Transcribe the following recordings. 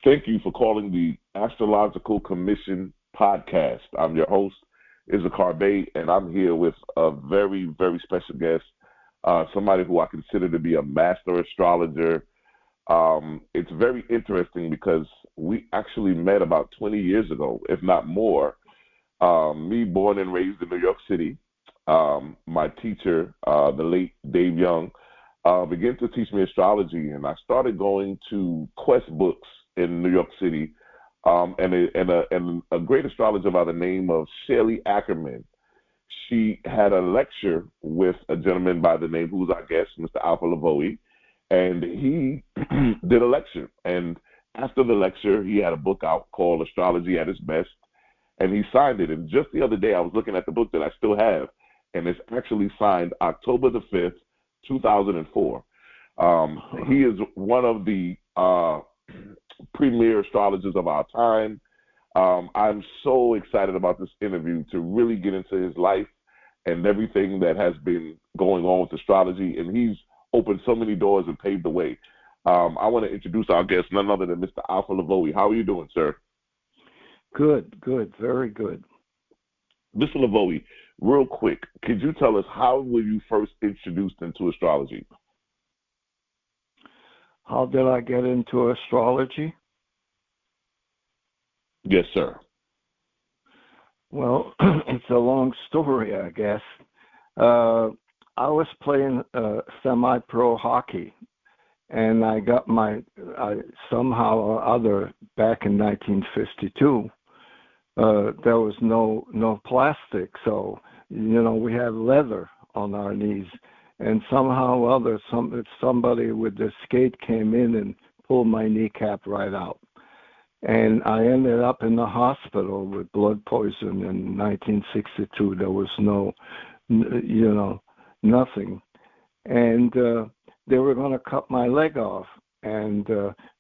Thank you for calling the Astrological Commission podcast. I'm your host, Issachar Bey, and I'm here with a very, very special guest, somebody who I consider to be a master astrologer. It's very interesting because we actually met about 20 years ago, if not more. Me, born and raised in New York City, my teacher, the late Dave Young, began to teach me astrology, and I started going to Quest books in New York City, and a great astrologer by the name of Shelley Ackerman. She had a lecture with a gentleman by the name, who's our guest, Mr. Alphee Lavoie, and he did a lecture. And after the lecture, he had a book out called Astrology at Its Best, and he signed it. And just the other day, I was looking at the book that I still have, and it's actually signed October the 5th, 2004. He is one of the premier astrologers of our time. I'm so excited about this interview to really get into his life and everything that has been going on with astrology, and he's opened so many doors and paved the way. I want to introduce our guest, none other than Mr. Alphee Lavoie. How are you doing, sir? Good, very good. Mr. Lavoie, real quick, could you tell us how were you first introduced into astrology? How did I get into astrology? Yes, sir. Well, it's a long story, I guess. I was playing semi-pro hockey, and I got somehow or other back in 1952. There was no plastic, so we had leather on our knees, and somehow or other somebody with the skate came in and pulled my kneecap right out. And I ended up in the hospital with blood poison in 1962. There was nothing. And they were going to cut my leg off. And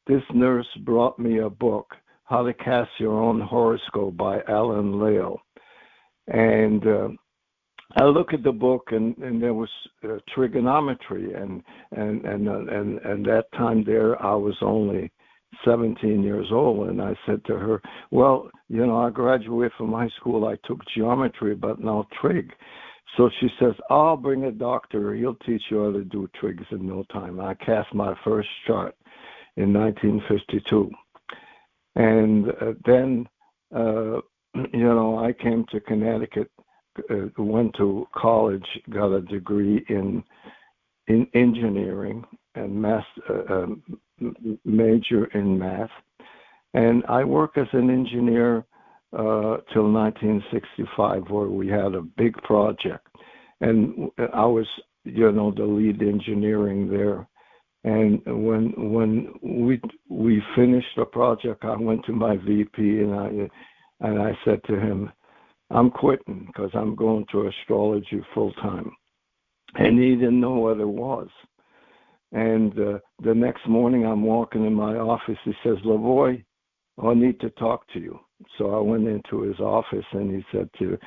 this nurse brought me a book, How to Cast Your Own Horoscope by Alan Lale. And I look at the book, and there was trigonometry. And that time there, I was only 17 years old, and I said to her, well, I graduated from high school, I took geometry, but no trig. So she says, I'll bring a doctor, he'll teach you how to do trigs in no time. I cast my first chart in 1952. And then, I came to Connecticut, went to college, got a degree in engineering and major in math, and I worked as an engineer till 1965, where we had a big project, and I was the lead engineering there. And when we finished the project, I went to my VP and I said to him, I'm quitting because I'm going to astrology full time, and he didn't know what it was. And the next morning, I'm walking in my office. He says, Lavoie, I need to talk to you. So I went into his office, and he said to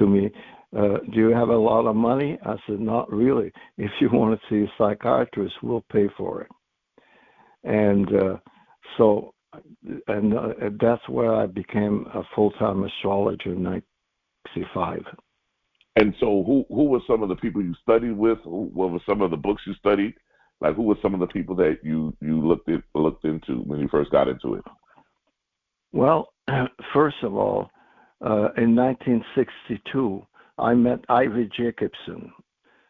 me, do you have a lot of money? I said, not really. If you want to see a psychiatrist, we'll pay for it. And that's where I became a full-time astrologer in 1965. And so who were some of the people you studied with? What were some of the books you studied? Like, who were some of the people that you looked into when you first got into it? Well, first of all, in 1962, I met Ivy Jacobson,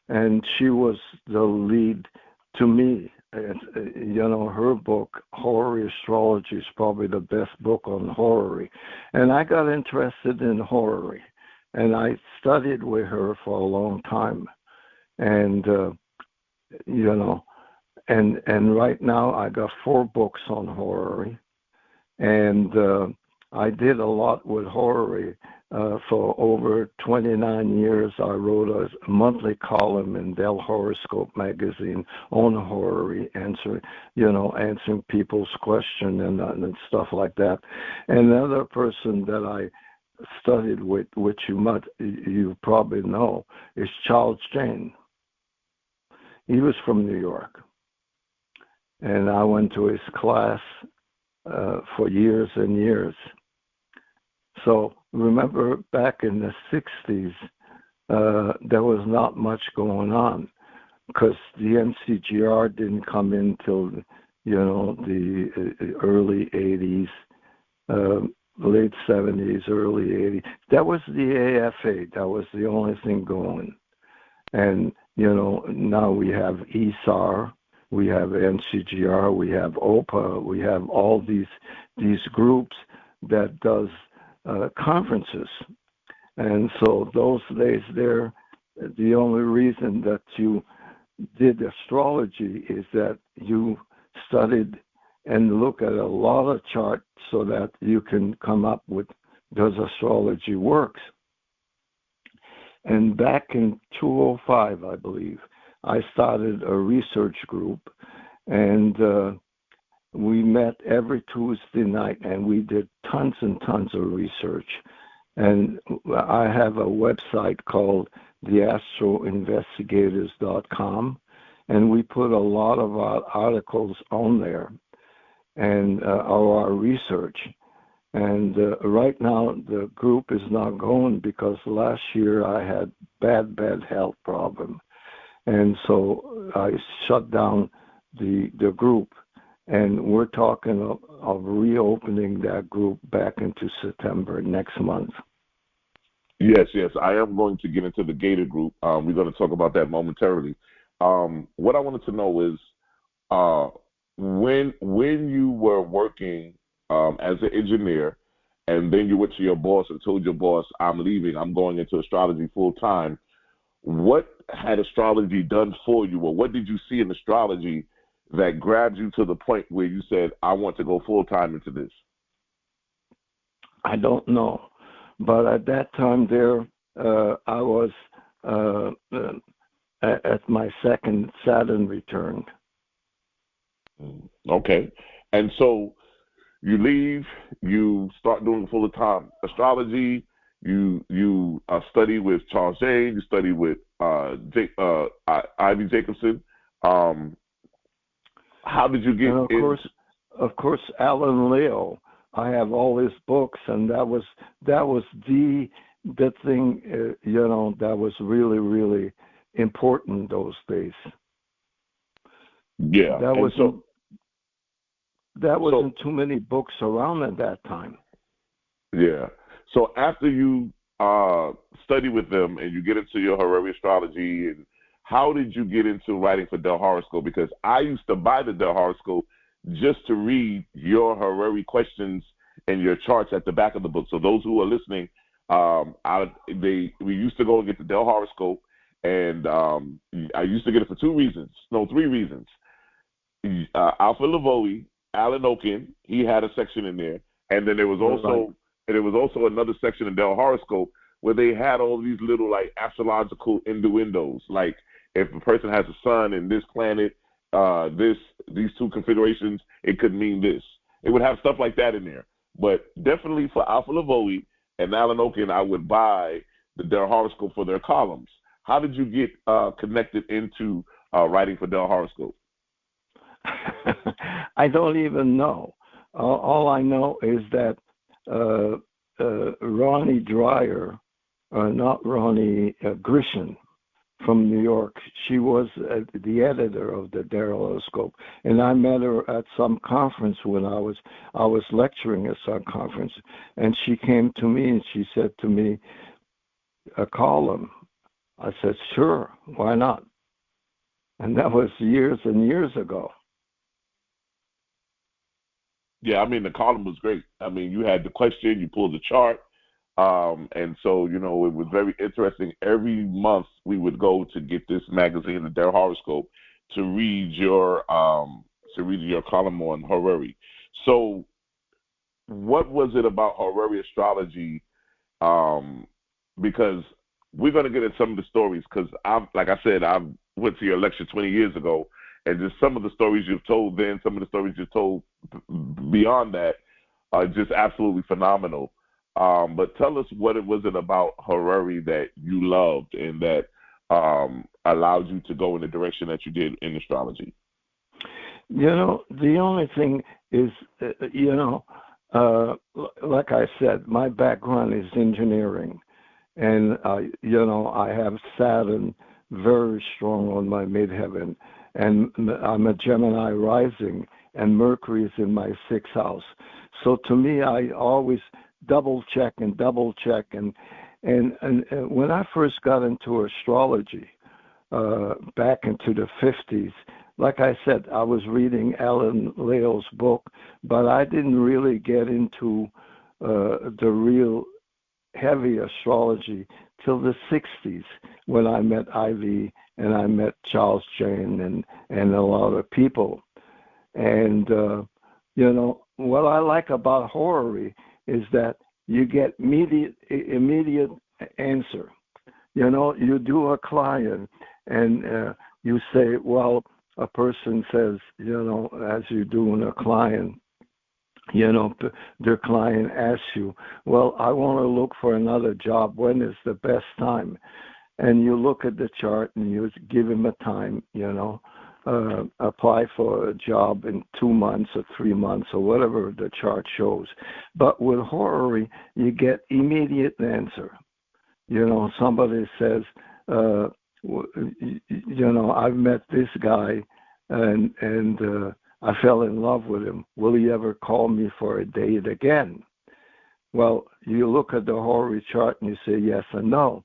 and she was the lead to me. Her book, Horary Astrology, is probably the best book on horary. And I got interested in horary, and I studied with her for a long time. And, and right now I got 4 books on horary, and I did a lot with horary. For over 29 years, I wrote a monthly column in Dell Horoscope magazine on horary, answering people's questions and stuff like that. And another person that I studied with, which you probably know, is Charles Jane. He was from New York, and I went to his class, for years and years. So remember back in the 60s, there was not much going on because the NCGR didn't come in till, the early 80s, late 70s, early 80s. That was the AFA. That was the only thing going. And, now we have ESAR, we have NCGR, we have OPA, we have all these groups that does conferences. And so those days there, the only reason that you did astrology is that you studied and look at a lot of charts so that you can come up with does astrology works. And back in 2005, I believe, I started a research group, and we met every Tuesday night, and we did tons and tons of research. And I have a website called theastroinvestigators.com, and we put a lot of our articles on there and our research. And right now, the group is not going because last year I had bad health problem. And so I shut down the group. And we're talking of reopening that group back into September next month. Yes. I am going to get into the gated group. We're going to talk about that momentarily. What I wanted to know is when you were working as an engineer, and then you went to your boss and told your boss, I'm leaving, I'm going into astrology full time. What had astrology done for you, or what did you see in astrology that grabbed you to the point where you said, I want to go full time into this? I don't know. But at that time there, I was at my second Saturn return. Okay. And so you leave, you start doing full-time astrology, you study with Charles Jane, you study with Ivy Jacobson. How did you get in? Of course, Alan Leo. I have all his books, and that was the thing, that was really, really important those days. Yeah. There wasn't too many books around at that time. Yeah. So after you study with them and you get into your Horary astrology, and how did you get into writing for Del Horoscope? Because I used to buy the Del Horoscope just to read your Horary questions and your charts at the back of the book. So those who are listening, we used to go and get the Del Horoscope, and I used to get it for three reasons. Alpha Lavoie, Alan Oken, he had a section in there, and then there was also another section in Del Horoscope where they had all these little like astrological innuendos, like if a person has a sun in this planet, these two configurations, it could mean this. It would have stuff like that in there. But definitely for Alpha Lavoie and Alan Oken, I would buy the Del Horoscope for their columns. How did you get connected into writing for Del Horoscope? I don't even know. All I know is that Ronnie Dreyer, not Ronnie Grisham from New York, she was the editor of the Del Horoscope, and I met her at some conference when I was lecturing at some conference, and she came to me and she said to me, a column. I said, sure, why not? And that was years and years ago. Yeah, I mean, the column was great. I mean, you had the question, you pulled the chart, and so, it was very interesting. Every month we would go to get this magazine, the Del Horoscope, to read your column on Horary. So what was it about Horary astrology? Because we're going to get into some of the stories, because like I said, I went to your lecture 20 years ago, and just some of the stories you've told then, some of the stories you've told beyond that are just absolutely phenomenal. But tell us what it was about Horary that you loved and that allowed you to go in the direction that you did in astrology. The only thing is, like I said, my background is engineering, and I have Saturn very strong on my midheaven, and I'm a Gemini rising, and Mercury is in my sixth house. So to me, I always double check, and when I first got into astrology back into the 50s, like I said, I was reading Alan Leo's book, but I didn't really get into the real heavy astrology till the 60s when I met Ivy and I met Charles Jane and a lot of people. And, what I like about horary is that you get immediate answer. You do a client and you say, well, a person says, as you do in a client, their client asks you, well, I want to look for another job. When is the best time? And you look at the chart and you give him a time, apply for a job in 2 months or 3 months or whatever the chart shows. But with horary, you get immediate answer. Somebody says, I've met this guy and I fell in love with him. Will he ever call me for a date again? Well, you look at the horary chart and you say yes and no.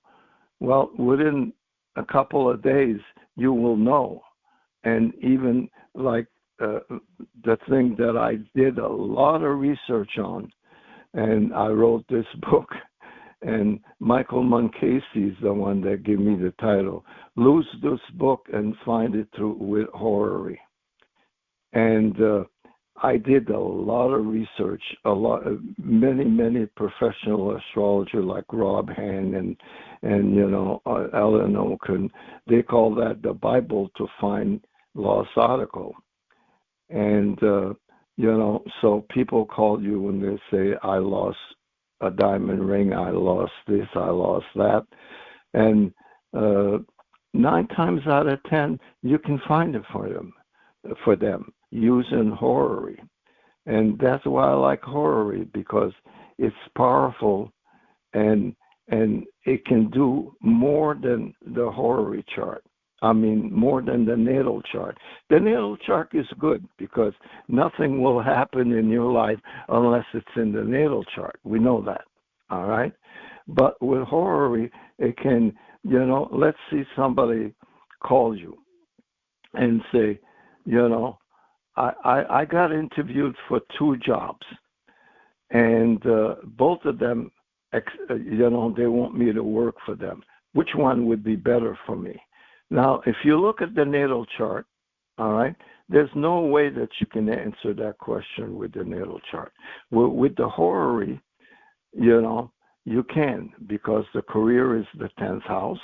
Well, within a couple of days, you will know. And even like the thing that I did a lot of research on, and I wrote this book, and Michael Muncasey is the one that gave me the title, Lose This Book and Find It Through with Horary. And I did a lot of research, many professional astrologers like Rob Hahn and Ellen Oken. They call that the Bible to find lost article. And so people call you when they say, I lost a diamond ring, I lost this, I lost that, and 9 times out of 10 you can find it for them using horary. And that's why I like horary, because it's powerful and it can do more than the horary chart. I mean, more than the natal chart. The natal chart is good because nothing will happen in your life unless it's in the natal chart. We know that, all right? But with horary, it can, let's see somebody call you and say, I got interviewed for 2 jobs, and both of them, they want me to work for them. Which one would be better for me? Now, if you look at the natal chart, all right, there's no way that you can answer that question with the natal chart. With the horary, you can, because the career is the 10th house.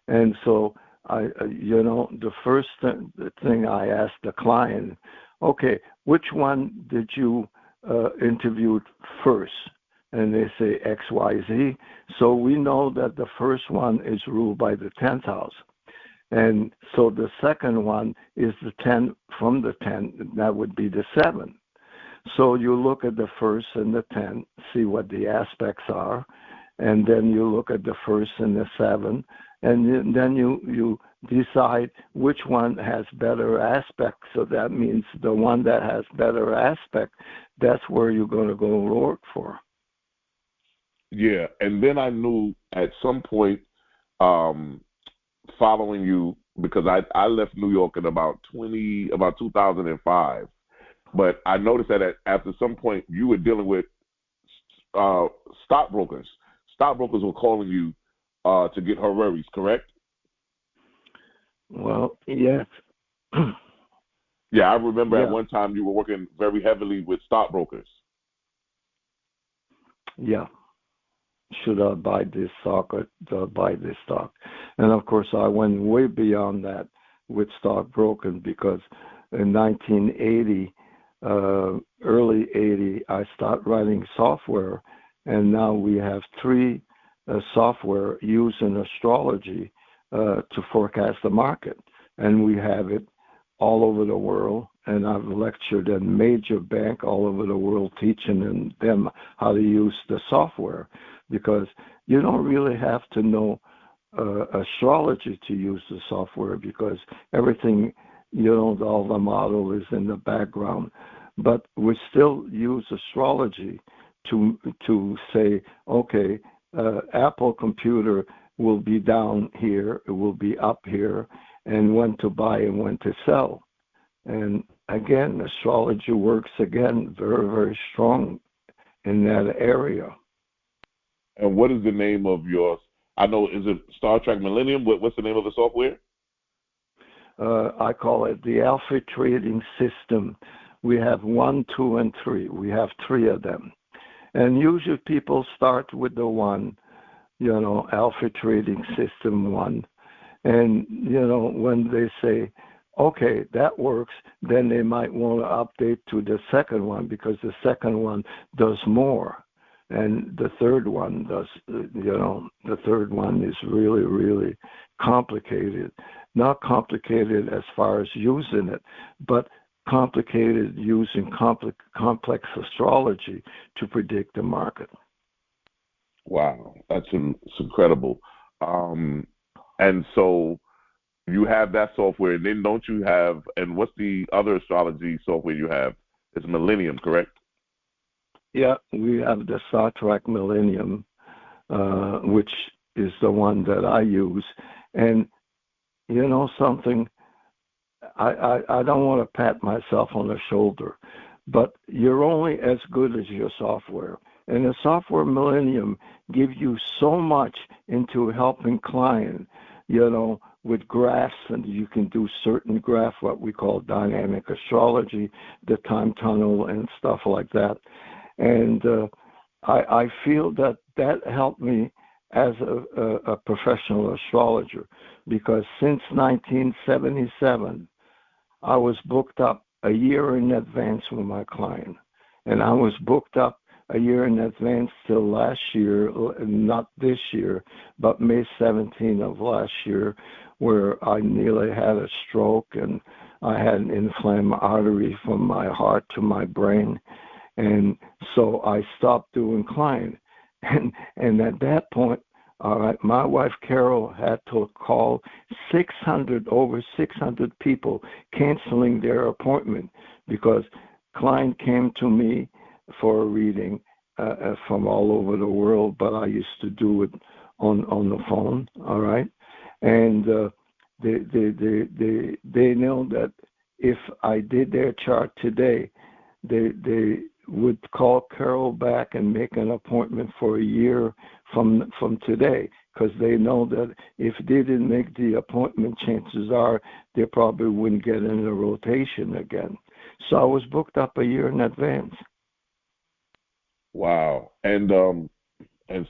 And so, the first thing I ask the client, okay, which one did you interview first? And they say XYZ. So we know that the first one is ruled by the 10th house. And so the second one is the 10 from the 10, that would be the 7. So you look at the first and the 10, see what the aspects are, and then you look at the first and the 7, and then you decide which one has better aspects. So that means the one that has better aspect, that's where you're going to go work for. Yeah, and then I knew at some point, following you, because I left New York in about 2005, but I noticed that after some point you were dealing with stockbrokers. Stockbrokers were calling you to get horaries, correct? Well, yes. Yeah, I remember at one time you were working very heavily with stockbrokers. Yeah. Should I buy this stock or do I buy this stock? And of course, I went way beyond that with stockbroking, because in 1980, early 80, I started writing software, and now we have 3 software used in astrology to forecast the market. And we have it all over the world, and I've lectured in major bank all over the world teaching them how to use the software, because you don't really have to know astrology to use the software, because everything, all the model is in the background. But we still use astrology to say, okay, Apple computer will be down here, it will be up here, and when to buy and when to sell. And again, astrology works again very, very strong in that area. And what is the name of yours? I know, is it Star Trek Millennium? What's the name of the software? I call it the Alphee trading system. We have 1, 2, and 3. We have 3 of them. And usually people start with the 1, Alphee trading system 1. And, when they say, okay, that works, then they might want to update to the second one, because the second one does more. And the third one does, the third one is really, really complicated. Not complicated as far as using it, but complicated using complex astrology to predict the market. Wow, that's incredible. And so you have that software, and then don't you have, and what's the other astrology software you have? It's Millennium, correct? Yeah, we have the Star Trek Millennium, which is the one that I use. And something, I don't want to pat myself on the shoulder, but you're only as good as your software. And the software Millennium gives you so much into helping client, with graphs, and you can do certain graphs, what we call dynamic astrology, the time tunnel and stuff like that. And I feel that helped me as a professional astrologer, because since 1977, I was booked up a year in advance with my client. And I was booked up a year in advance till last year, not this year, but May 17 of last year, where I nearly had a stroke and I had an inflamed artery from my heart to my brain. And so I stopped doing client. And at that point, all right, my wife Carol had to call over 600 people canceling their appointment, because client came to me for a reading from all over the world, but I used to do it on the phone, all right? And they know that if I did their chart today, they would call Carol back and make an appointment for a year from today, because they know that if they didn't make the appointment, chances are they probably wouldn't get in the rotation again. So I was booked up a year in advance. Wow. And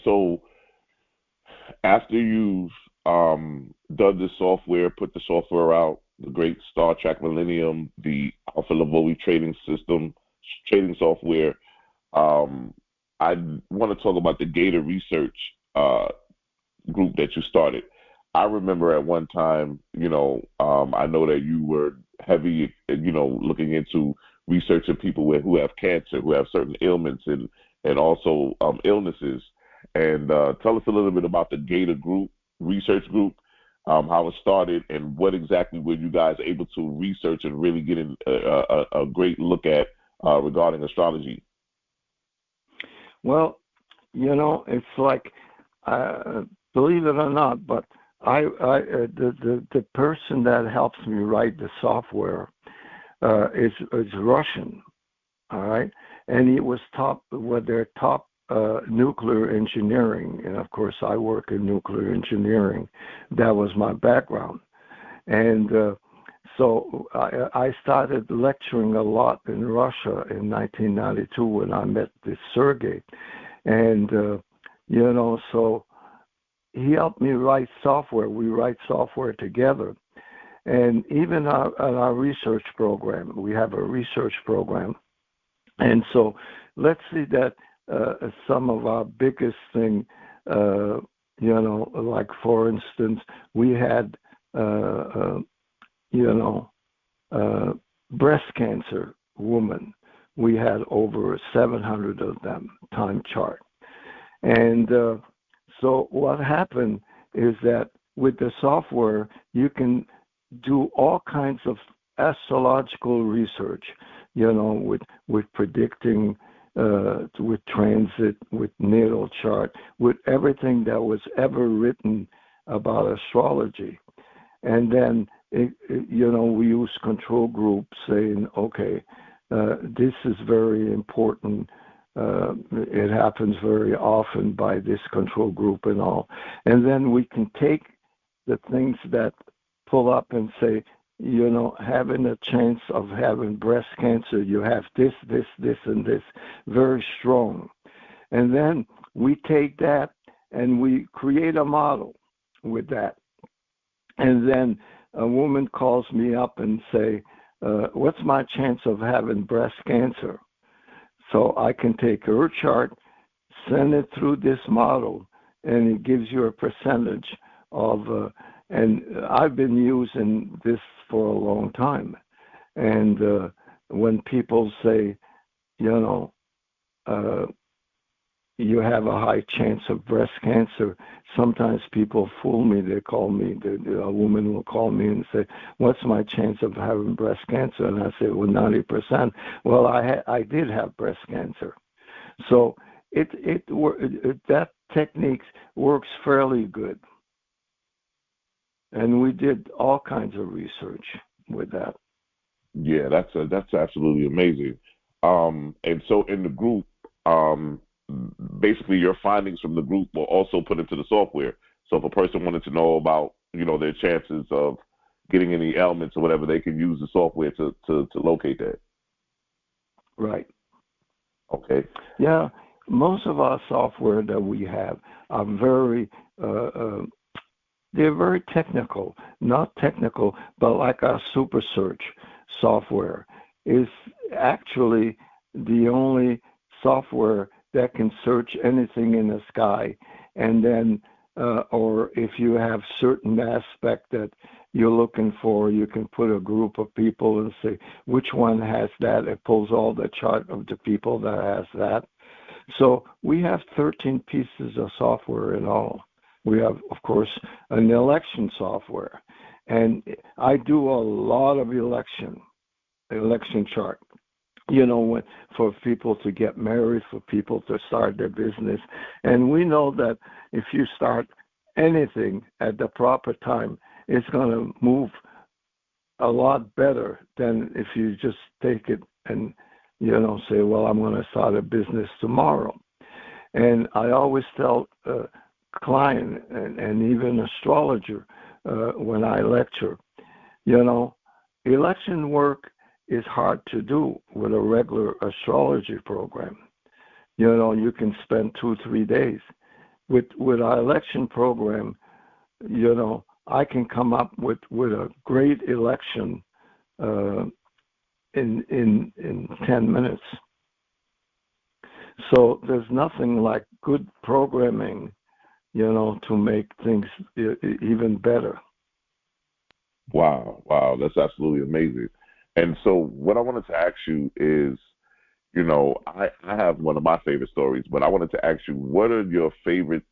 so after you've done the software, put the software out, the great Star Trek Millennium, the Alpha Lavoie trading software, I want to talk about the data research group that you started. I remember at one time, I know that you were heavy, looking into researching people who have cancer, who have certain ailments and also illnesses. And tell us a little bit about the data research group, how it started, and what exactly were you guys able to research and really get a great look at regarding astrology? Well, it's like, believe it or not, but the person that helps me write the software is Russian, all right, and he was top with their top nuclear engineering, and of course I work in nuclear engineering. That was my background, and so I started lecturing a lot in Russia in 1992 when I met this Sergey, and so he helped me write software. We write software together, and even our research program, we have a research program, and so let's see that some of our biggest thing, like for instance, we had breast cancer woman. We had over 700 of them, time chart. And so what happened is that with the software, you can do all kinds of astrological research, with predicting, with transit, with natal chart, with everything that was ever written about astrology. And then, we use control groups saying, okay, this is very important. It happens very often by this control group and all. And then we can take the things that pull up and say, having a chance of having breast cancer, you have this, and this, very strong. And then we take that and we create a model with that. And then a woman calls me up and say, what's my chance of having breast cancer? So I can take her chart, send it through this model, and it gives you a percentage of, and I've been using this for a long time. And when people say, you have a high chance of breast cancer, sometimes people fool me. They call me, a woman will call me and say, what's my chance of having breast cancer? And I say, well, 90%. Well, I did have breast cancer. So that technique works fairly good. And we did all kinds of research with that. Yeah, that's absolutely amazing. And so in the group, basically your findings from the group were also put into the software. So if a person wanted to know about, their chances of getting any ailments or whatever, they can use the software to locate that. Right. Okay. Yeah, most of our software that we have are very, they're very technical, not technical, but like our Super Search software is actually the only software that can search anything in the sky, and then, or if you have certain aspect that you're looking for, you can put a group of people and say, which one has that? It pulls all the chart of the people that has that. So we have 13 pieces of software in all. We have, of course, an election software, and I do a lot of election chart. For people to get married, for people to start their business. And we know that if you start anything at the proper time, it's going to move a lot better than if you just take it and, say, well, I'm going to start a business tomorrow. And I always tell client and even astrologer when I lecture, election work is hard to do with a regular astrology program. You can spend 2-3 days. With our election program, I can come up with a great election in 10 minutes. So there's nothing like good programming, to make things even better. Wow, that's absolutely amazing. And so what I wanted to ask you is, I have one of my favorite stories, but I wanted to ask you, what are your favorite,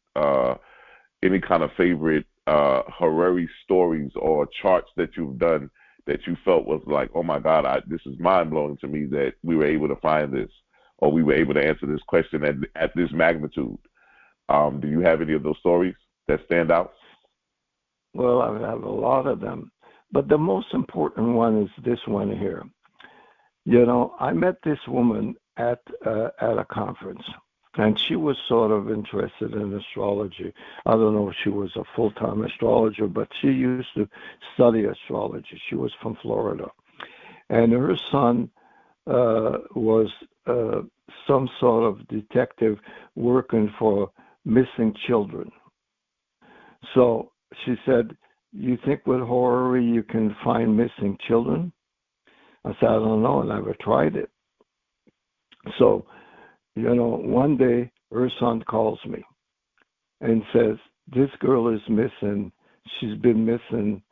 any kind of favorite horary stories or charts that you've done that you felt was like, oh my God, this is mind-blowing to me that we were able to find this, or we were able to answer this question at this magnitude. Do you have any of those stories that stand out? Well, I have a lot of them. But the most important one is this one here. I met this woman at a conference, and she was sort of interested in astrology. I don't know if she was a full-time astrologer, but she used to study astrology. She was from Florida. And her son was some sort of detective working for missing children. So she said, you think with horary you can find missing children? I said, I don't know, I never tried it. So, one day her son calls me and says, this girl is missing. She's been missing,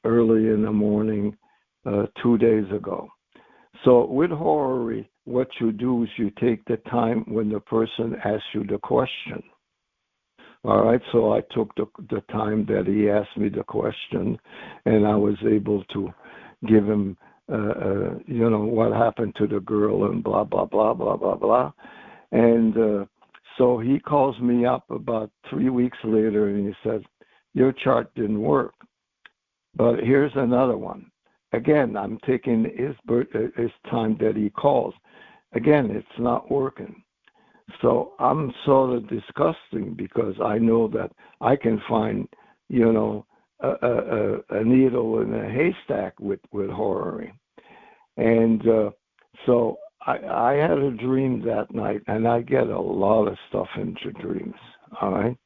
early in the morning 2 days ago. So with horary, what you do is you take the time when the person asks you the question. All right, so I took the time that he asked me the question, and I was able to give him, what happened to the girl and blah, blah, blah, blah, blah, blah. And so he calls me up about 3 weeks later, and he says, your chart didn't work. But here's another one. Again, I'm taking his time that he calls. Again, it's not working. So I'm sort of disgusting because I know that I can find, a needle in a haystack with horary. And so I had a dream that night, and I get a lot of stuff into dreams, all right?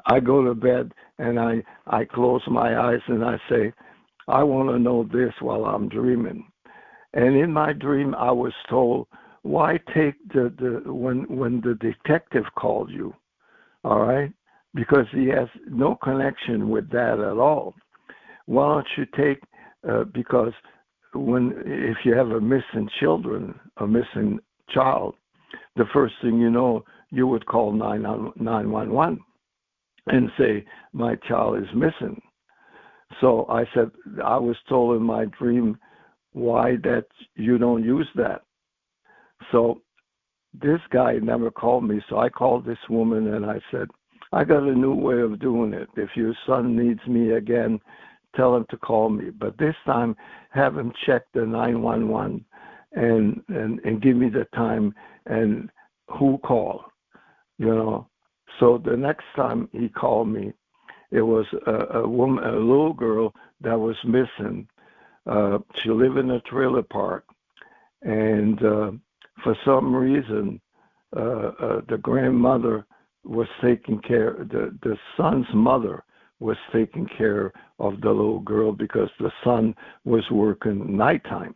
I go to bed, and I close my eyes, and I say, I want to know this while I'm dreaming. And in my dream, I was told, why take when the detective called you, all right? Because he has no connection with that at all. Why don't you take, because if you have a missing child, the first thing you know, you would call 911 and say, my child is missing. So I said, I was told in my dream, why that you don't use that? So this guy never called me, so I called this woman and I said, I got a new way of doing it. If your son needs me again, tell him to call me. But this time, have him check the 911 and give me the time and who called, So the next time he called me, it was a woman, a little girl that was missing. She lived in a trailer park, and for some reason, the grandmother was taking care. The son's mother was taking care of the little girl because the son was working nighttime.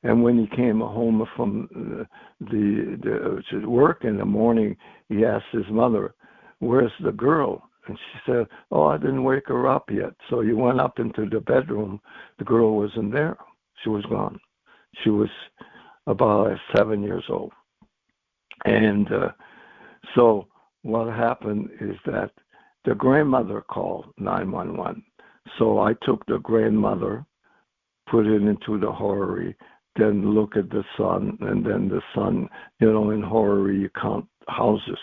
And when he came home from the work in the morning, he asked his mother, "Where's the girl?" And she said, "Oh, I didn't wake her up yet." So he went up into the bedroom. The girl wasn't there. She was gone. She was about 7 years old. And so what happened is that the grandmother called 911. So I took the grandmother, put it into the horary, then look at the son, and then the son, in horary you count houses,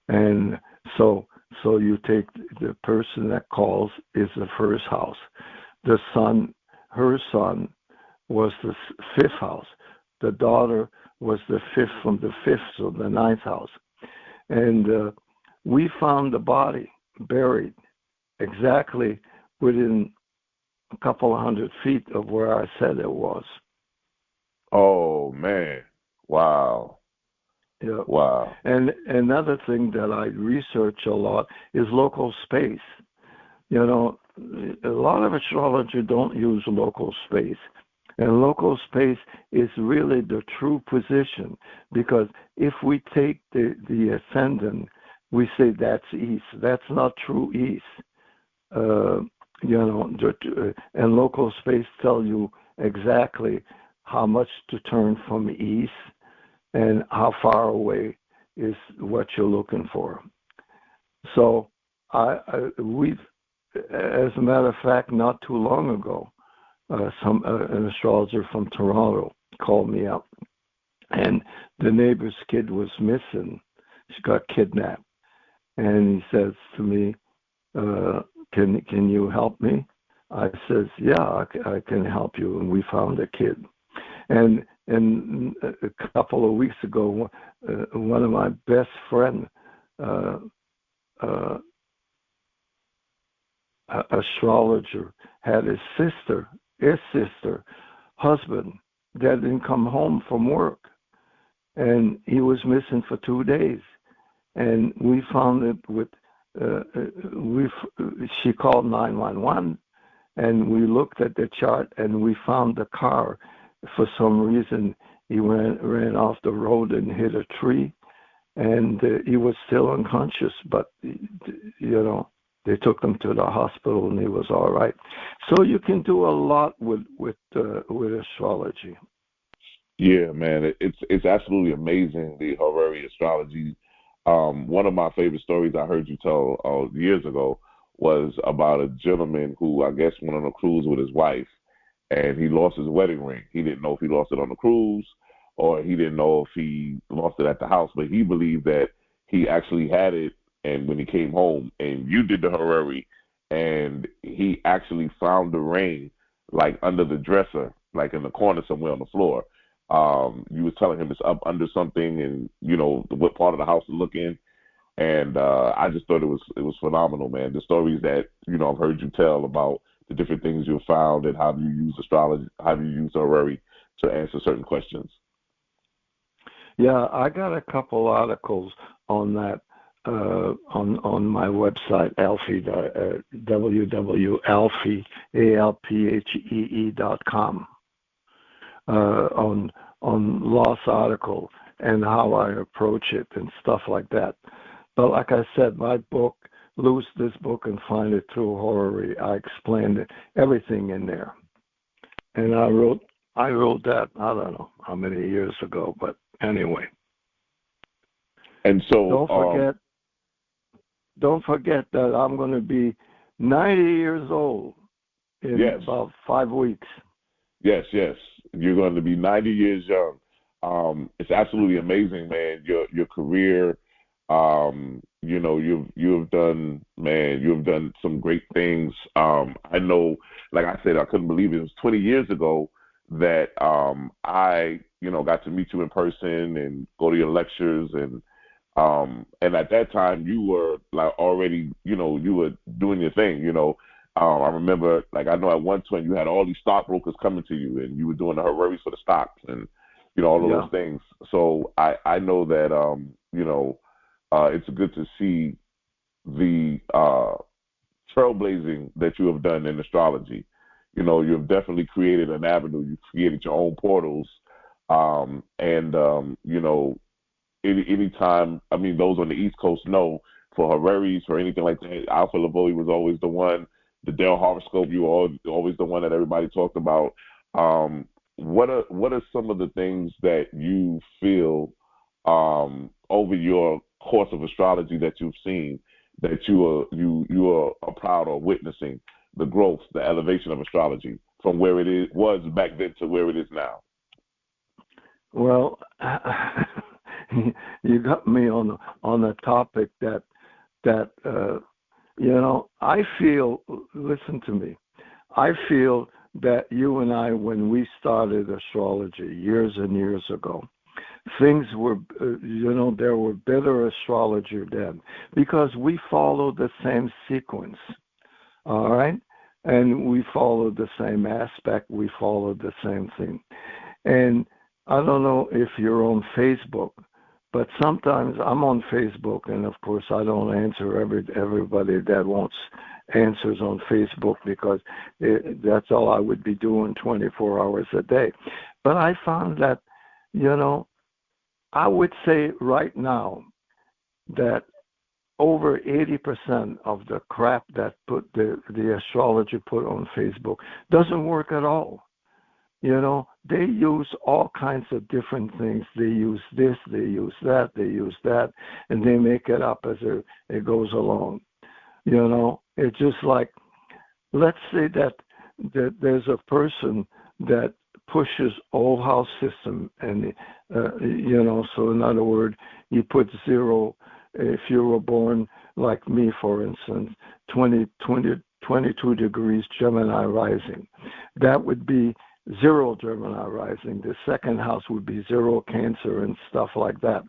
And so you take the person that calls is the first house. The son, her son, was the fifth house. The daughter was the fifth from the fifth, so the ninth house. And we found the body buried exactly within a couple of 100 feet of where I said it was. Oh, man. Wow. Yeah. Wow. And another thing that I research a lot is local space. A lot of astrologers don't use local space. And local space is really the true position, because if we take the ascendant, we say that's east. That's not true east. And local space tell you exactly how much to turn from east and how far away is what you're looking for. So we've, as a matter of fact, not too long ago, an astrologer from Toronto called me up, and the neighbor's kid was missing. She got kidnapped, and he says to me, "Can you help me?" I says, "Yeah, I can help you." And we found the kid. And a couple of weeks ago, one of my best friend, astrologer, had his husband that didn't come home from work, and he was missing for 2 days. And we found it with she called 911, and we looked at the chart, and we found the car. For some reason, he ran off the road and hit a tree, and he was still unconscious. But They took him to the hospital, and he was all right. So you can do a lot with astrology. Yeah, man, it's absolutely amazing, the horary astrology. One of my favorite stories I heard you tell years ago was about a gentleman who I guess went on a cruise with his wife, and he lost his wedding ring. He didn't know if he lost it on the cruise or he didn't know if he lost it at the house, but he believed that he actually had it. And when he came home, and you did the horary, and he actually found the ring like under the dresser, like in the corner somewhere on the floor. You was telling him it's up under something, and you know what part of the house to look in. And I just thought it was phenomenal, man. The stories that I've heard you tell about the different things you've found and how you use astrology, how you use horary to answer certain questions. Yeah, I got a couple articles on that on my website, Alphee, www.alphee.com, on lost article and how I approach it and stuff like that. But like I said, my book, Lose This Book and Find It Through Horary, I explained everything in there. And I wrote that, I don't know how many years ago, but anyway. And so don't forget that I'm going to be 90 years old in about 5 weeks. Yes. You're going to be 90 years young. It's absolutely amazing, man. Your career, you've done some great things. I know, like I said, I couldn't believe it. It was 20 years ago that I got to meet you in person and go to your lectures, and at that time you were like already, you were doing your thing. I remember, like, I know at one point you had all these stockbrokers coming to you, and you were doing the horaries for the stocks and all of those things. So I know that it's good to see the trailblazing that you have done in astrology. You've definitely created an avenue. You created your own portals, anytime, I mean, those on the East Coast know, for horaries, for anything like that, Alpha Lavoie was always the one. The Dell horoscope, you were always the one that everybody talked about. What are some of the things that you feel over your course of astrology that you've seen that you are proud of witnessing the growth, the elevation of astrology from where it was back then to where it is now? Well, you got me on a topic that I feel. Listen to me. I feel that you and I, when we started astrology years and years ago, things were, there were better astrology then because we followed the same sequence, all right? And we followed the same aspect. We followed the same thing. And I don't know if you're on Facebook, but sometimes I'm on Facebook, and of course I don't answer everybody that wants answers on Facebook because that's all I would be doing 24 hours a day. But I found that, I would say right now that over 80% of the crap that the astrology put on Facebook doesn't work at all. They use all kinds of different things. They use this, they use that, and they make it up as it goes along. It's just like, let's say that there's a person that pushes old house system, and so in other words, you put 0 if you were born like me, for instance, 22 degrees Gemini rising. That would be 0 Gemini rising. The second house would be 0 Cancer and stuff like that.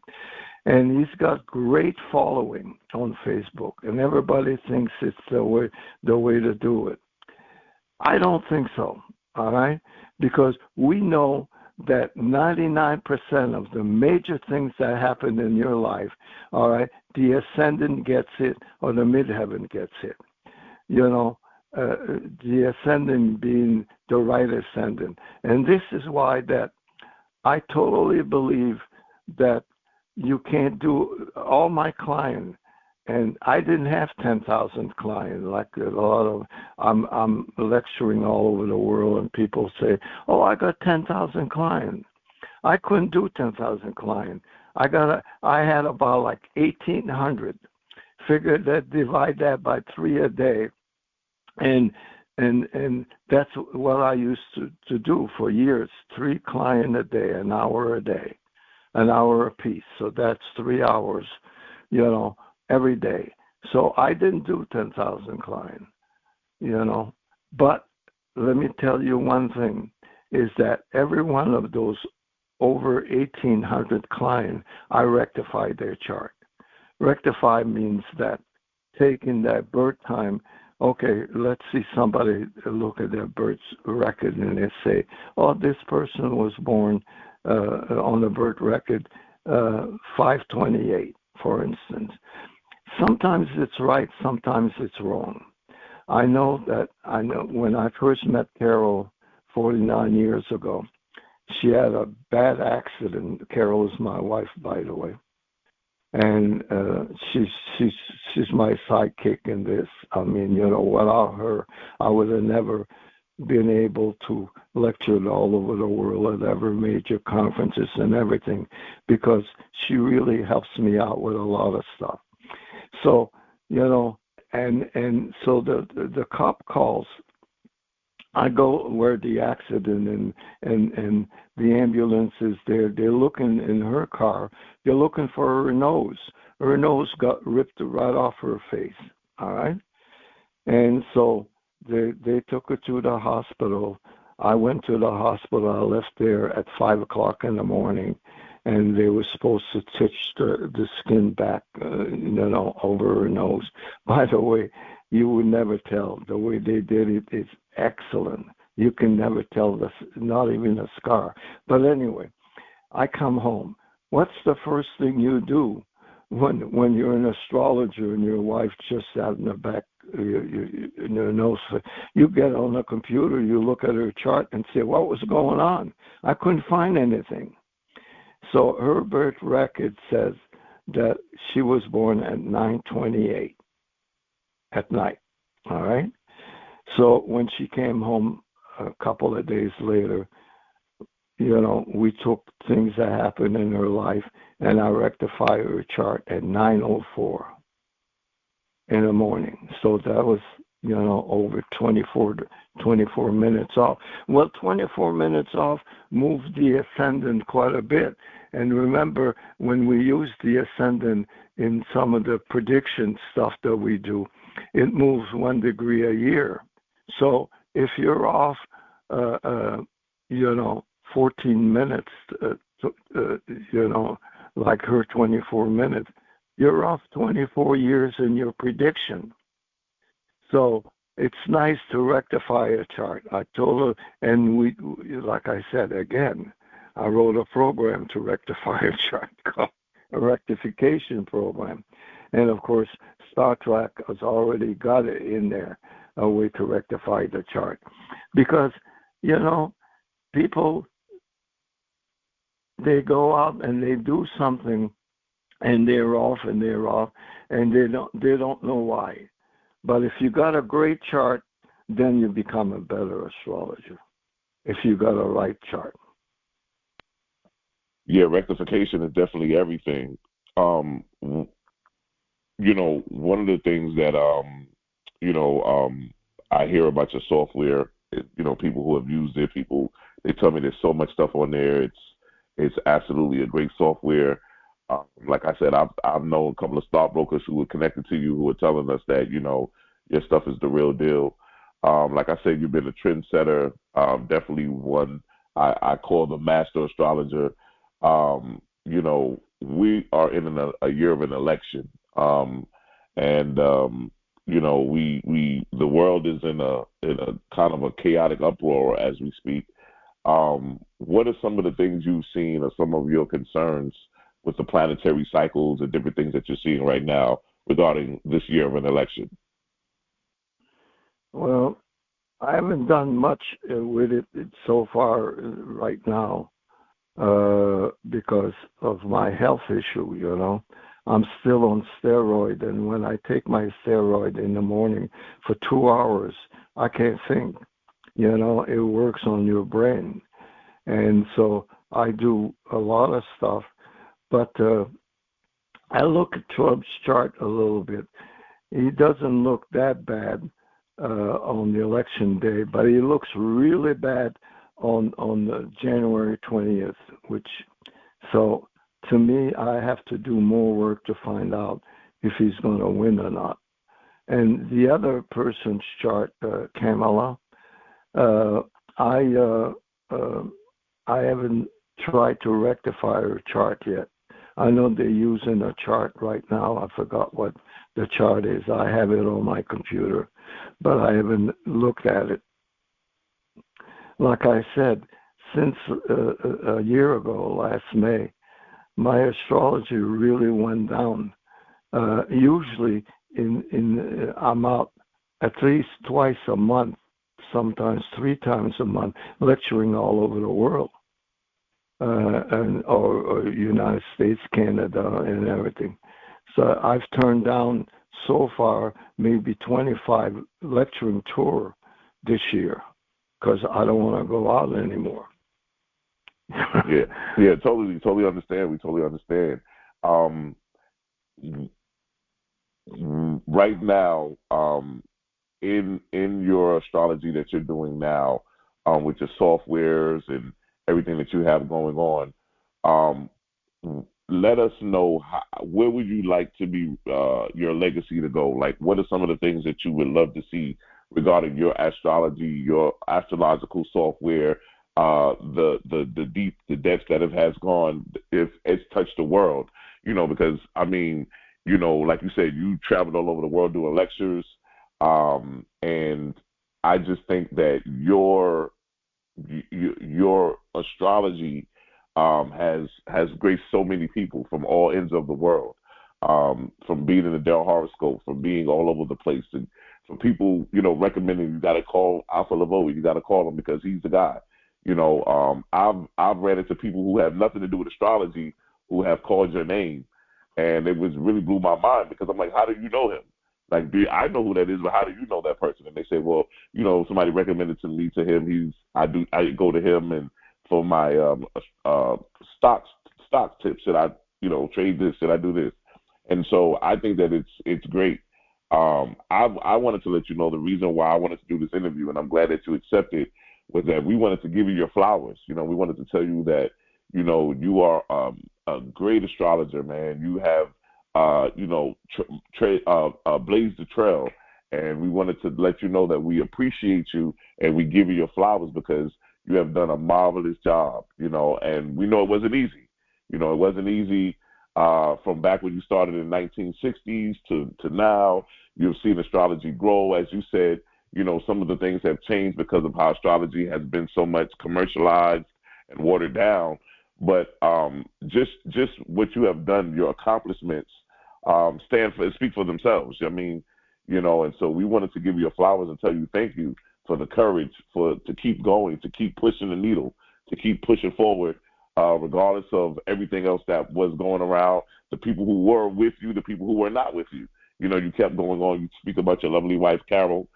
And he's got great following on Facebook, and everybody thinks it's the way to do it. I don't think so, all right? Because we know that 99% of the major things that happen in your life, all right, the ascendant gets it or the midheaven gets it. The ascendant being the right ascendant. And this is why that I totally believe that you can't do, all my clients, and I didn't have 10,000 clients like a lot of. I'm lecturing all over the world, and people say, "Oh, I got 10,000 clients." I couldn't do 10,000 clients. I had about like 1,800. Figure that, divide that by 3 a day, and that's what I used to do for years. 3 clients a day, an hour a day, an hour apiece. So that's 3 hours, every day. So I didn't do 10,000 clients, But let me tell you one thing, is that every one of those over 1,800 clients, I rectified their chart. Rectify means that taking that birth time, okay, let's see somebody look at their birth record and they say, oh, this person was born on the birth record 5/28, for instance. Sometimes it's right, sometimes it's wrong. I know when I first met Carol 49 years ago, she had a bad accident. Carol is my wife, by the way. And she's my sidekick in this. I mean, without her, I would have never been able to lecture all over the world at every major conferences and everything, because she really helps me out with a lot of stuff. So, and so the cop calls. I go where the accident and the ambulance is there. They're looking in her car. They're looking for her nose. Her nose got ripped right off her face. All right, and so they took her to the hospital. I went to the hospital. I left there at 5:00 in the morning, and they were supposed to stitch the skin back, over her nose. By the way, you would never tell. The way they did it is excellent. You can never tell, not even a scar. But anyway, I come home. What's the first thing you do when you're an astrologer and your wife just out in the back, your nose? You get on the computer, you look at her chart and say, what was going on? I couldn't find anything. So her birth record says that she was born at 9:28 at night, all right? So when she came home a couple of days later, we took things that happened in her life, and I rectified her chart at 9:04 in the morning. So that was, over 24 minutes off. Well, 24 minutes off moved the ascendant quite a bit. And remember, when we use the ascendant in some of the prediction stuff that we do, it moves 1 degree a year. So if you're off, 14 minutes, like her 24 minutes, you're off 24 years in your prediction. So it's nice to rectify a chart. I told her, and we, like I said, again, I wrote a program to rectify a chart, called a rectification program. And of course, Star Trek has already got it in there, a way to rectify the chart. Because, people, they go out and they do something and they're off, and they don't know why. But if you got a great chart, then you become a better astrologer, if you got a right chart. Yeah, rectification is definitely everything. One of the things that I hear about your software, people who have used it, they tell me there's so much stuff on there. It's absolutely a great software. Like I said, I've known a couple of stockbrokers who were connected to you who were telling us that your stuff is the real deal. Like I said, you've been a trendsetter. Definitely one I call the master astrologer. We are in a year of an election, and the world is in a kind of a chaotic uproar as we speak. What are some of the things you've seen, or some of your concerns with the planetary cycles and different things that you're seeing right now regarding this year of an election? Well, I haven't done much with it so far right now because of my health issue, I'm still on steroid, and when I take my steroid in the morning for 2 hours, I can't think. It works on your brain. And so I do a lot of stuff, but I look at Trump's chart a little bit. He doesn't look that bad on the election day, but he looks really bad on the January 20th, so to me, I have to do more work to find out if he's going to win or not. And the other person's chart, Kamala, I haven't tried to rectify her chart yet. I know they're using a chart right now. I forgot what the chart is. I have it on my computer, but I haven't looked at it. Like I said, since a year ago, last May, my astrology really went down. Usually, I'm out at least twice a month, sometimes 3 times a month, lecturing all over the world, or United States, Canada, and everything. So I've turned down so far maybe 25 lecturing tour this year because I don't want to go out anymore. Yeah, totally understand. We totally understand. Right now, in your astrology that you're doing now, with your softwares and everything that you have going on, let us know where would you like to be your legacy to go? Like, what are some of the things that you would love to see regarding your astrology, your astrological software, the depths that it has gone, if it's touched the world, because I mean, like you said, you traveled all over the world doing lectures, and I just think that your astrology has graced so many people from all ends of the world, from being in the Dell horoscope, from being all over the place, and from people recommending you got to call Alpha Lavoie, you got to call him because he's the guy. I've ran into people who have nothing to do with astrology who have called your name, and it was really blew my mind because I'm like, how do you know him? Like, I know who that is, but how do you know that person? And they say, well, somebody recommended me to him. I go to him, and for my stock tips, should I trade this? Should I do this? And so I think that it's great. I wanted to let you know the reason why I wanted to do this interview, and I'm glad that you accepted, was that we wanted to give you your flowers. We wanted to tell you that, you are a great astrologer, man. You have, blazed the trail, and we wanted to let you know that we appreciate you and we give you your flowers because you have done a marvelous job, and we know it wasn't easy. It wasn't easy from back when you started in the 1960s to now. You've seen astrology grow, as you said. Some of the things have changed because of how astrology has been so much commercialized and watered down. But just what you have done, your accomplishments speak for themselves. I mean, and so we wanted to give you your flowers and tell you thank you for the courage to keep going, to keep pushing the needle, to keep pushing forward, regardless of everything else that was going around, the people who were with you, the people who were not with you. You kept going on. You speak about your lovely wife, Carol,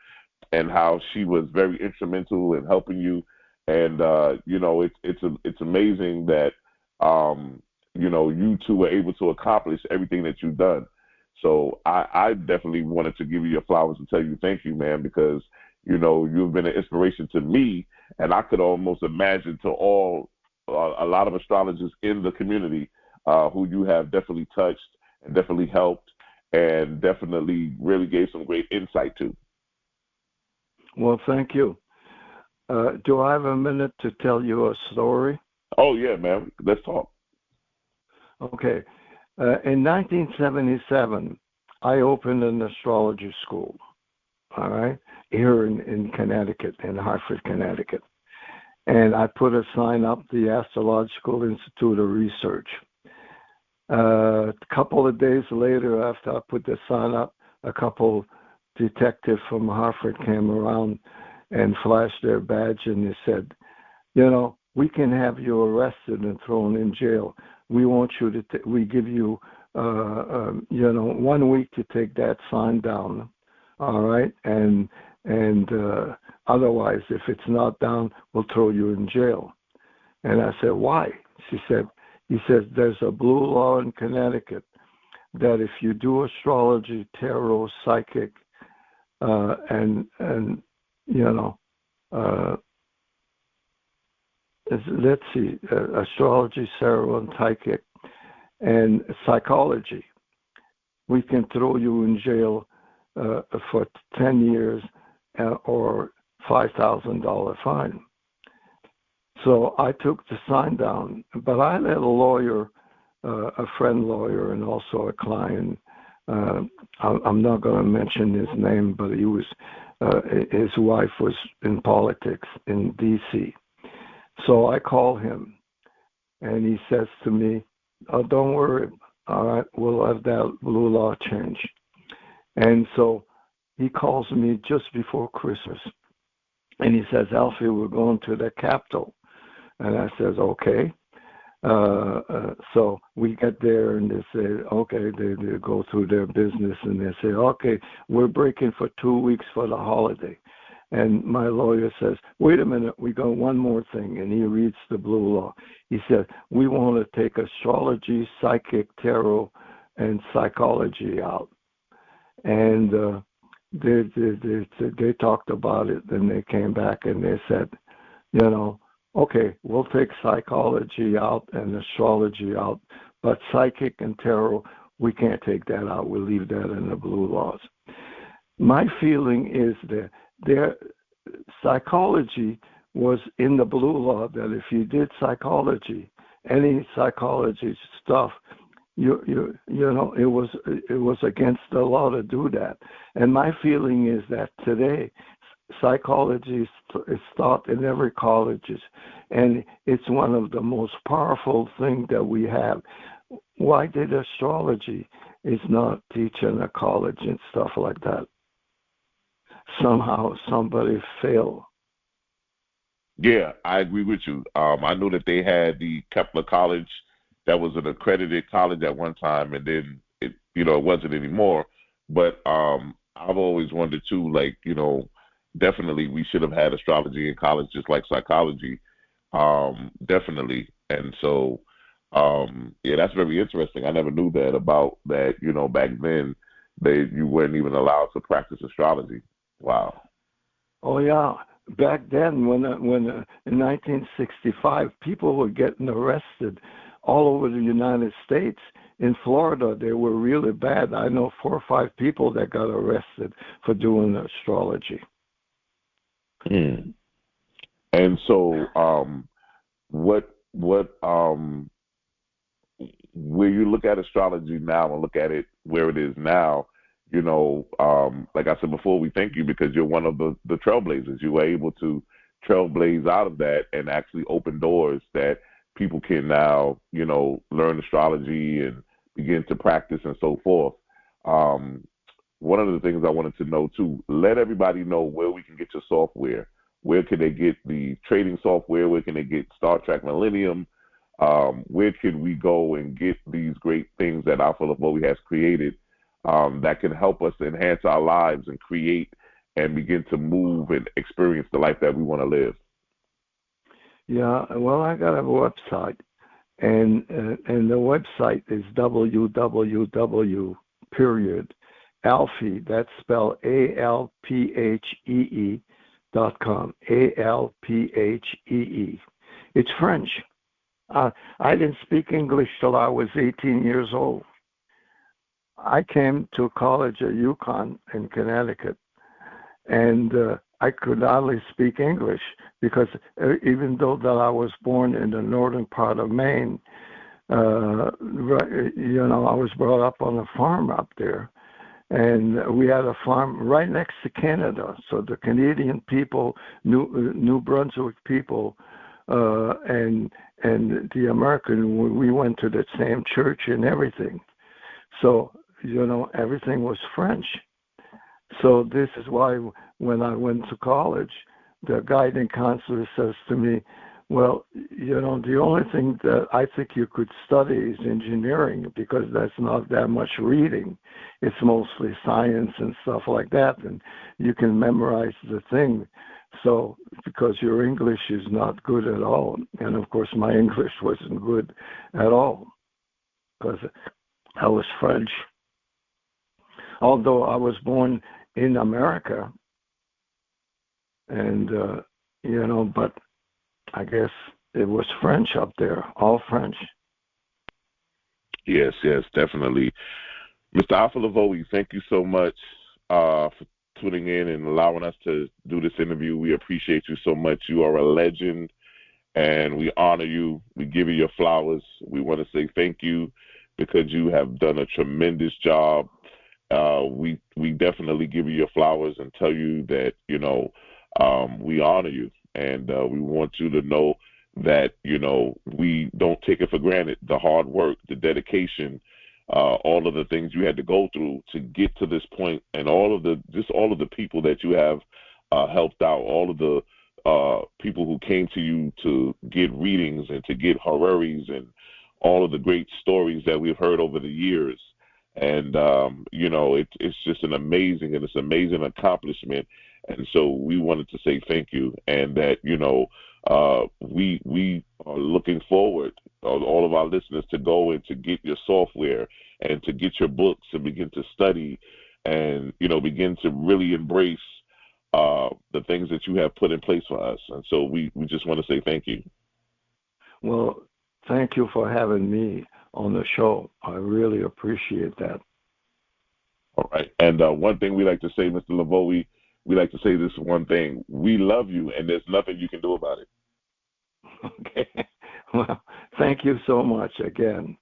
and how she was very instrumental in helping you. And, it's amazing that, you two were able to accomplish everything that you've done. So I definitely wanted to give you your flowers and tell you thank you, man, because, you've been an inspiration to me, and I could almost imagine to a lot of astrologers in the community who you have definitely touched and definitely helped and definitely really gave some great insight to. Well, thank you. Do I have a minute to tell you a story? Oh, yeah, man. Let's talk. Okay. In 1977, I opened an astrology school, all right, here in Connecticut, in Hartford, Connecticut. And I put a sign up, the Astrological Institute of Research. A couple of days later, after I put the sign up, a couple detectives from Hartford came around and flashed their badge, and they said, we can have you arrested and thrown in jail. We want you to, we give you 1 week to take that sign down, all right? And otherwise, if it's not down, we'll throw you in jail. And I said, why? He says, there's a blue law in Connecticut that if you do astrology, tarot, psychic, let's see, astrology, tarot, and psychic, and psychology, we can throw you in jail for 10 years or $5,000 fine. So I took the sign down, but I let a lawyer, a friend lawyer, and also a client. I'm not going to mention his name, but he was, his wife was in politics in D.C. So I call him, and he says to me, "Oh, don't worry. All right, we'll have that blue law change." And so he calls me just before Christmas, and he says, "Alphee, we're going to the Capitol." And I says, "Okay." So we get there, and they say, okay, they go through their business, and they say, okay, we're breaking for 2 weeks for the holiday. And my lawyer says, wait a minute, we got one more thing. And he reads the blue law. He said, we want to take astrology, psychic, tarot, and psychology out. And they talked about it, and they came back and they said, okay, we'll take psychology out and astrology out, but psychic and tarot, we can't take that out. We'll leave that in the blue laws. My feeling is that their psychology was in the blue law, that if you did psychology, any psychology stuff, it was against the law to do that. And my feeling is that today, psychology is taught in every colleges, and it's one of the most powerful things that we have. Why did astrology is not teach in a college and stuff like that? Somehow somebody failed. Yeah, I agree with you. I knew that they had the Kepler College that was an accredited college at one time, and then it wasn't anymore. But I've always wondered too, definitely we should have had astrology in college just like psychology. Definitely. And so, that's very interesting. I never knew that about that, back then you weren't even allowed to practice astrology. Wow. Oh, yeah. Back then, when in 1965, people were getting arrested all over the United States. In Florida, they were really bad. I know 4 or 5 people that got arrested for doing astrology. Mm. And so, where you look at astrology now and look at it where it is now, like I said before, we thank you because you're one of the trailblazers. You were able to trailblaze out of that and actually open doors that people can now, learn astrology and begin to practice and so forth. One of the things I wanted to know too, let everybody know where we can get your software. Where can they get the trading software? Where can they get Star Trek Millennium? Where can we go and get these great things that Alpha Lavoie has created that can help us enhance our lives and create and begin to move and experience the life that we want to live? Yeah, well, I got a website, and the website is www.alphee, that's spelled ALPHEE.com, ALPHEE. It's French. I didn't speak English till I was 18 years old. I came to college at UConn in Connecticut, and I could hardly speak English because even though that I was born in the northern part of Maine, I was brought up on a farm up there. And we had a farm right next to Canada. So the Canadian people, New Brunswick people, and the American, we went to the same church and everything. So, everything was French. So this is why when I went to college, the guiding counselor says to me, Well, the only thing that I think you could study is engineering, because that's not that much reading. It's mostly science and stuff like that, and you can memorize the thing. So, because your English is not good at all, and of course my English wasn't good at all, because I was French. Although I was born in America, and, but I guess it was French up there, all French. Yes, definitely. Mr. Alpha Lavoie, thank you so much for tuning in and allowing us to do this interview. We appreciate you so much. You are a legend, and we honor you. We give you your flowers. We want to say thank you because you have done a tremendous job. We definitely give you your flowers and tell you that, we honor you, and we want you to know that, we don't take it for granted, the hard work, the dedication, all of the things you had to go through to get to this point, and all of the people that you have helped out, all of the people who came to you to get readings and to get horaries, and all of the great stories that we've heard over the years. And, it's just an amazing accomplishment. And so we wanted to say thank you, and that, we are looking forward, all of our listeners, to go and to get your software and to get your books and begin to study and, begin to really embrace the things that you have put in place for us. And so we just want to say thank you. Well, thank you for having me on the show. I really appreciate that. All right. And one thing we like to say, Mr. Lavoie, we like to say this one thing. We love you, and there's nothing you can do about it. Okay. Well, thank you so much again.